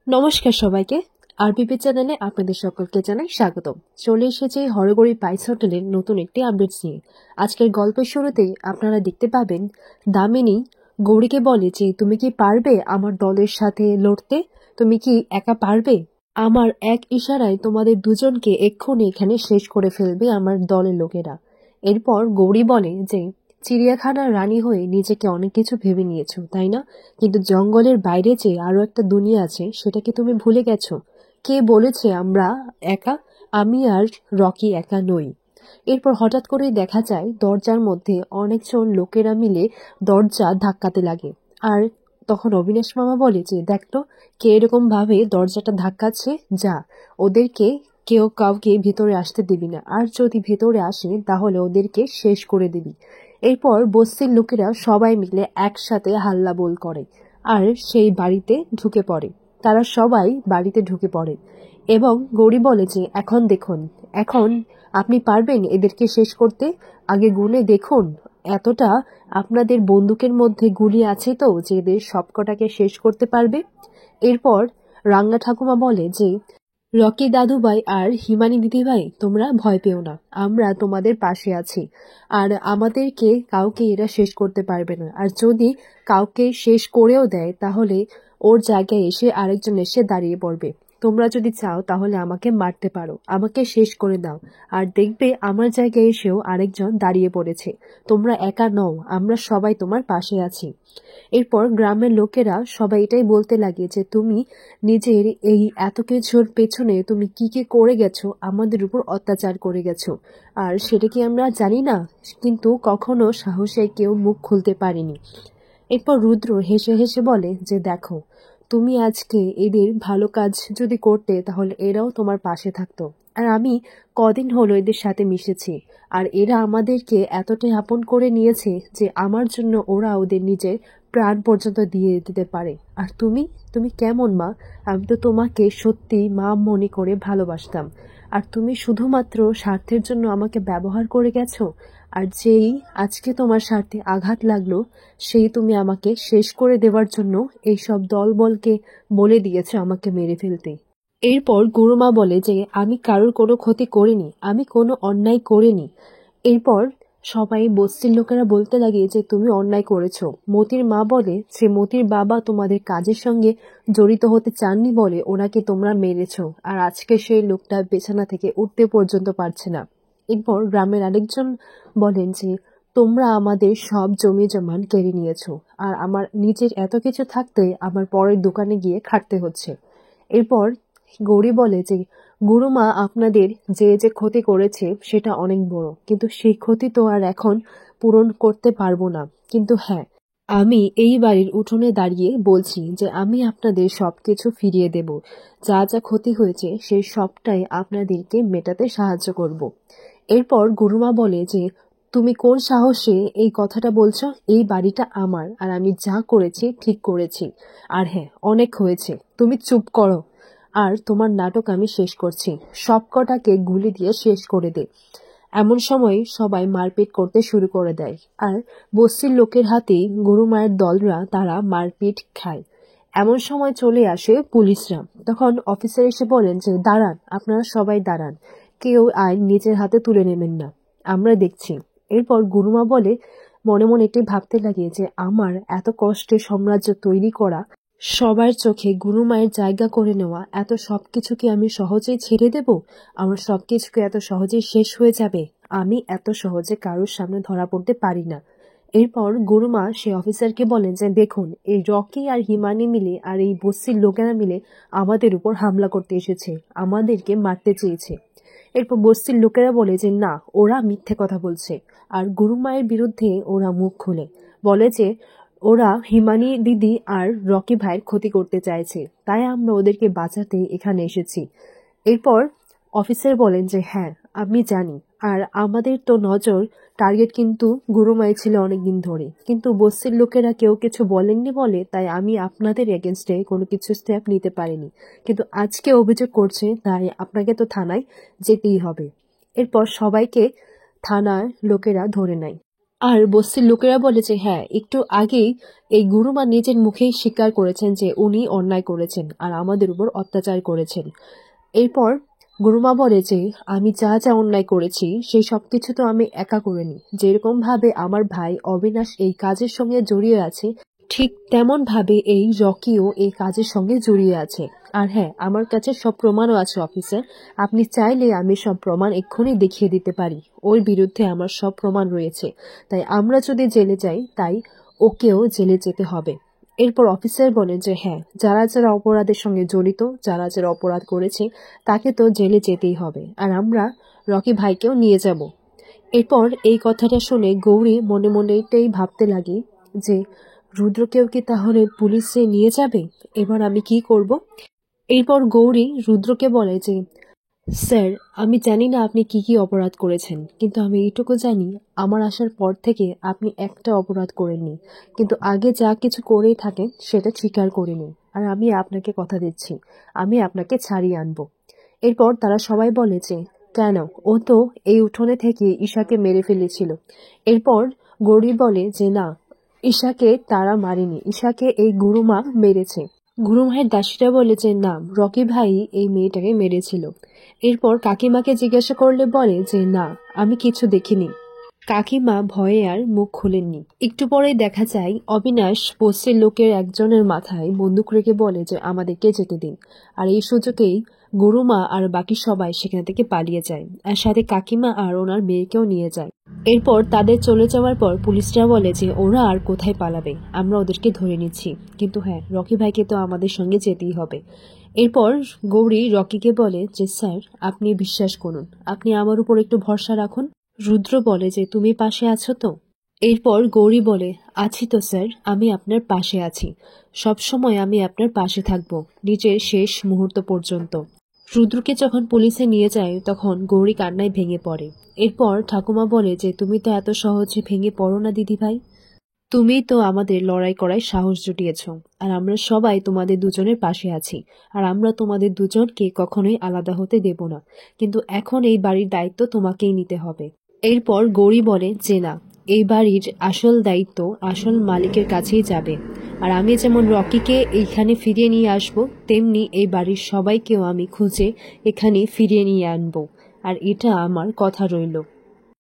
নমস্কার সবাইকে। আরবিপি চ্যানেলে আপনাদের সকলকে জানাই স্বাগতম। চলে এসেছে হরগড়ি পাইস হোটেলের নতুন একটি আপডেটস নিয়ে। আজকের গল্পের শুরুতেই আপনারা দেখতে পাবেন দামিনী গৌরীকে বলে যে তুমি কি পারবে আমার দলের সাথে লড়তে? তুমি কি একা পারবে? আমার এক ইশারায় তোমাদের দুজনকে এক্ষুনি এখানে শেষ করে ফেলবে আমার দলের লোকেরা। এরপর গৌরী বলে যে চিড়িয়াখানার রানী হয়ে নিজেকে অনেক কিছু ভেবে নিয়েছো, তাই না? কিন্তু জঙ্গলের বাইরে যে আরো একটা দুনিয়া আছে সেটা কি তুমি ভুলে গেছো? কে বলেছে আমরা একা? আমি আর রকি একা নই। এরপর হঠাৎ করেই দেখা যায় দরজার মধ্যে অনেকজন লোকেরা মিলে দরজা ধাক্কাতে লাগে। আর তখন অবিনাশ মামা বলে যে দেখতো কে এরকম ভাবে দরজাটা ধাক্কাচ্ছে, যা ওদেরকে কেউ কাউকে ভিতরে আসতে দিবি না, আর যদি ভিতরে আসে তাহলে ওদেরকে শেষ করে দিবি। এরপর বস্তির লোকেরা সবাই মিলে একসাথে হাল্লাবোল করে আর সেই বাড়িতে ঢুকে পড়ে। তারা সবাই বাড়িতে ঢুকে পড়ে এবং গৌরী বলে যে এখন দেখুন, এখন আপনি পারবেন এদেরকে শেষ করতে? আগে গুনে দেখুন এতটা আপনাদের বন্দুকের মধ্যে গুলি আছে তো যে এদের সবকটাকে শেষ করতে পারবে। এরপর রাঙ্গা ঠাকুমা বলে যে রকি দাদুভাই আর হিমানি দিদিভাই, তোমরা ভয় পেও না, আমরা তোমাদের পাশে আছি। আর আমাদেরকে কাউকে এরা শেষ করতে পারবে না। আর যদি কাউকে শেষ করেও দেয় তাহলে ওর জায়গায় এসে আরেকজন এসে দাঁড়িয়ে পড়বে। তোমরা যদি চাও তাহলে আমাকে মারতে পারো, আমাকে শেষ করে দাও, আর দেখবে আমার জায়গায় এসেও আরেকজন দাঁড়িয়ে পড়েছে। তোমরা একা নও, আমরা সবাই তোমার পাশে আছি। এরপর গ্রামের লোকেরা সবাই এটাই বলতে লাগে যে তুমি নিজের এই এত কিছুর পেছনে তুমি কি কি করে গেছো, আমাদের উপর অত্যাচার করে গেছো, আর সেটা কি আমরা জানি না? কিন্তু কখনো সাহসে কেউ মুখ খুলতে পারেনি। এরপর রুদ্র হেসে হেসে বলে যে দেখো, তুমি আজকে এদের ভালো কাজ যদি করতে তাহলে এরাও তোমার পাশে থাকতো। আর আমি কদিন হলো এদের সাথে মিশেছি, আর এরা আমাদেরকে এতটাই আপন করে নিয়েছে যে আমার জন্য ওরা ওদের নিজের প্রাণ পর্যন্ত দিয়ে দিতে পারে। আর তুমি, তুমি কেমন মা? আমি তো তোমাকে সত্যি মা মনে করে ভালোবাসতাম, আর তুমি শুধুমাত্র স্বার্থের জন্য আমাকে ব্যবহার করে গেছো। আর যেই আজকে তোমার স্বার্থে আঘাত লাগলো সেই তুমি আমাকে শেষ করে দেওয়ার জন্য এইসব দলবলকে বলে দিয়েছে আমাকে মেরে ফেলতে। এরপর গুরুমা বলে যে আমি কারোর কোনো ক্ষতি করিনি, আমি কোনো অন্যায় করিনি। এরপর সবাই বস্তির লোকেরা বলতে লাগে যে তুমি অন্যায় করেছো। মতির মা বলে যে মতির বাবা তোমাদের কাজের সঙ্গে জড়িত হতে চাননি বলে ওনাকে তোমরা মেরেছো, আর আজকে সেই লোকটা বিছানা থেকে উঠতে পর্যন্ত পারছে না। এরপর গ্রামের আরেকজন বলেন যে তোমরা আমাদের সব জমি জমান কেড়ে নিয়েছো, আর আমার নিজের এত কিছু থাকতে আমার পরের দোকানে গিয়ে খাটতে হচ্ছে। এরপর গৌরী বলে যে গুরুমা আপনাদের যে যে ক্ষতি করেছে সেটা অনেক বড়, কিন্তু সেই ক্ষতি তো আর এখন পূরণ করতে পারবো না। কিন্তু হ্যাঁ, আমি এই বাড়ির উঠোনে দাঁড়িয়ে বলছি যে আমি আপনাদের সবকিছু ফিরিয়ে দেব। যা যা ক্ষতি হয়েছে সেই সবটাই আপনাদেরকে মেটাতে সাহায্য করব। এরপর গুরুমা বলে যে তুমি কোন সাহসে এই কথাটা বলছো? এই বাড়িটা আমার, আর আমি যা করেছি ঠিক করেছি। আর হ্যাঁ, অনেক হয়েছে, তুমি চুপ করো। আর তোমার নাটক আমি শেষ করছি, সবকটাকে গুলি দিয়ে শেষ করে দে। এমন সময় সবাই মারপিট করতে শুরু করে দেয়, আর বস্তির লোকের হাতেই গুরুমায়ের দলরা তারা মারপিট খায়। এমন সময় চলে আসে পুলিশরা। তখন অফিসার এসে বলেন যে দাঁড়ান, আপনারা সবাই দাঁড়ান, কেউ আইন নিজের হাতে তুলে নেবেন না, আমরা দেখছি। এরপর গুরুমা বলে মনে মনে এটি ভাবতে লাগে যে আমার এত কষ্টে সাম্রাজ্য তৈরি করা, সবার চোখে গুরুমায়ের জায়গা করে নেওয়া, এত সবকিছু কি আমি সহজেই ছেড়ে দেব? আমার সবকিছু কি এত সহজেই শেষ হয়ে যাবে? আমি এত সহজে কারোর সামনে ধরা পড়তে পারি না। এরপর গুরুমা সে অফিসারকে বলেন যে দেখুন, এই রকি আর হিমানি মিলে আর এই বস্তির লোকেরা মিলে আমাদের উপর হামলা করতে এসেছে, আমাদেরকে মারতে চেয়েছে। এরপর বস্তির লোকেরা বলে যে না, ওরা মিথ্যে কথা বলছে। আর গুরুমায়ের বিরুদ্ধে ওরা মুখ খুলে বলে যে ওরা হিমানি দিদি আর রকি ভাইয়ের ক্ষতি করতে চাইছে, তাই আমরা ওদেরকে বাঁচাতে এখানে এসেছি। এরপর অফিসার বলেন যে হ্যাঁ, আমি জানি, আর আমাদের তো নজর টার্গেট কিন্তু গুরুমাই ছিল অনেকদিন ধরে, কিন্তু বস্তির লোকেরা কেউ কিছু বলেননি বলে তাই আমি আপনাদের এগেনস্টে কোনো কিছু স্টেপ নিতে পারিনি। কিন্তু আজকে অভিযোগ করছে তাই আপনাকে তো থানায় যেতেই হবে। এরপর সবাইকে থানার লোকেরা ধরে নেয়। আর বস্তির লোকেরা বলে যে হ্যাঁ, একটু আগেই এই গুরুমা নিজের মুখেই স্বীকার করেছেন যে উনি অন্যায় করেছেন আর আমাদের উপর অত্যাচার করেছেন। এরপর গুরুমা বলে যে আমি যা যা অন্যায় করেছি সেই সবকিছু তো আমি একা করিনি, যেরকম ভাবে আমার ভাই অবিনাশ এই কাজের সঙ্গে জড়িয়ে আছে ঠিক তেমন ভাবে এই রকিও এই কাজের সঙ্গে জড়িয়ে আছে। আর হ্যাঁ, আমার কাছে সব প্রমাণও আছে অফিসার, আপনি চাইলে আমি সব প্রমাণ এক্ষুনি দেখিয়ে দিতে পারি। ওর বিরুদ্ধে আমার সব প্রমাণ রয়েছে, তাই আমরা যদি জেলে যাই তাই ওকেও জেলে যেতে হবে। এরপর অফিসার বলে যে হ্যাঁ, যারা যারা অপরাধের সঙ্গে জড়িত, যারা যারা অপরাধ করেছে তাকে তো জেলে যেতেই হবে, আর আমরা রকি ভাইকেও নিয়ে যাব। এরপর এই কথাটা শুনে গৌরী মনে মনে এটাই ভাবতে লাগে যে রুদ্রকেও কি তাহলে পুলিশে নিয়ে যাবে, এবার আমি কি করব। এরপর গৌরী রুদ্রকে বলে যে স্যার, আমি জানি না আপনি কি কি অপরাধ করেছেন, কিন্তু আমি এইটুকু জানি আমার আসার পর থেকে আপনি একটা অপরাধ করেননি, কিন্তু আগে যা কিছু করেই থাকেন সেটা স্বীকার করেনি। আর আমি আপনাকে কথা দিচ্ছি আমি আপনাকে ছাড়িয়ে আনবো। এরপর তারা সবাই বলে যে কেন, ও তো এই উঠোনে থেকে ঈশাকে মেরে ফেলেছিল। এরপর গৌরী বলে যে না, ঈশাকে তারা মারেনি, ঈশাকে এই গুরুমা মেরেছে। গুরুমায়ের দাসীরা বলে যে না, রকি ভাই এই মেয়েটাকে মেরেছিল। এরপর কাকিমাকে জিজ্ঞাসা করলে বলে যে না, আমি কিছু দেখিনি। কাকিমা ভয়ে আর মুখ খোলেননি। একটু পরেই দেখা যায় অবিনাশ বস্তির লোকের একজনের মাথায় বন্দুক রেখে বলে যে আমাদেরকে যেতে দিন। আর এই সুযোগেই গুরুমা আর বাকি সবাই সেখান থেকে পালিয়ে যায়, আর সাথে কাকিমা আর ওনার মেয়েকেও নিয়ে যায়। এরপর তাদের চলে যাওয়ার পর পুলিশরা বলে যে ওরা আর কোথায় পালাবে, আমরা ওদেরকে ধরে নিচ্ছি, কিন্তু হ্যাঁ, রকি ভাইকে তো আমাদের সঙ্গে যেতেই হবে। এরপর গৌরী রকিকে বলে যে স্যার, আপনি বিশ্বাস করুন, আপনি আমার উপর একটু ভরসা রাখুন। রুদ্র বলে যে তুমি পাশে আছো তো। এরপর গৌরী বলে আছি তো স্যার, আমি আপনার পাশে আছি, সব সময় আমি আপনার পাশে থাকব নিজের শেষ মুহূর্ত পর্যন্ত। রুদ্রকে যখন পুলিশে নিয়ে যায় তখন গৌরী কান্নায় ভেঙে পড়ে। এরপর ঠাকুমা বলে যে তুমি তো এত সহজে ভেঙে পড়ো না দিদি ভাই, তুমিই তো আমাদের লড়াই করায় সাহস জুটিয়েছ, আর আমরা সবাই তোমাদের দুজনের পাশে আছি, আর আমরা তোমাদের দুজনকে কখনোই আলাদা হতে দেব না, কিন্তু এখন এই বাড়ির দায়িত্ব তোমাকেই নিতে হবে। এরপর গৌরী বলে যে না, এই বাড়ির আসল দায়িত্ব আসল মালিকের কাছেই যাবে, আর আমি যেমন রকিকে এইখানে ফিরিয়ে নিয়ে আসব, তেমনি এই বাড়ির সবাইকেও আমি খুঁজে এখানে ফিরিয়ে নিয়ে আনবো, আর এটা আমার কথা রইল।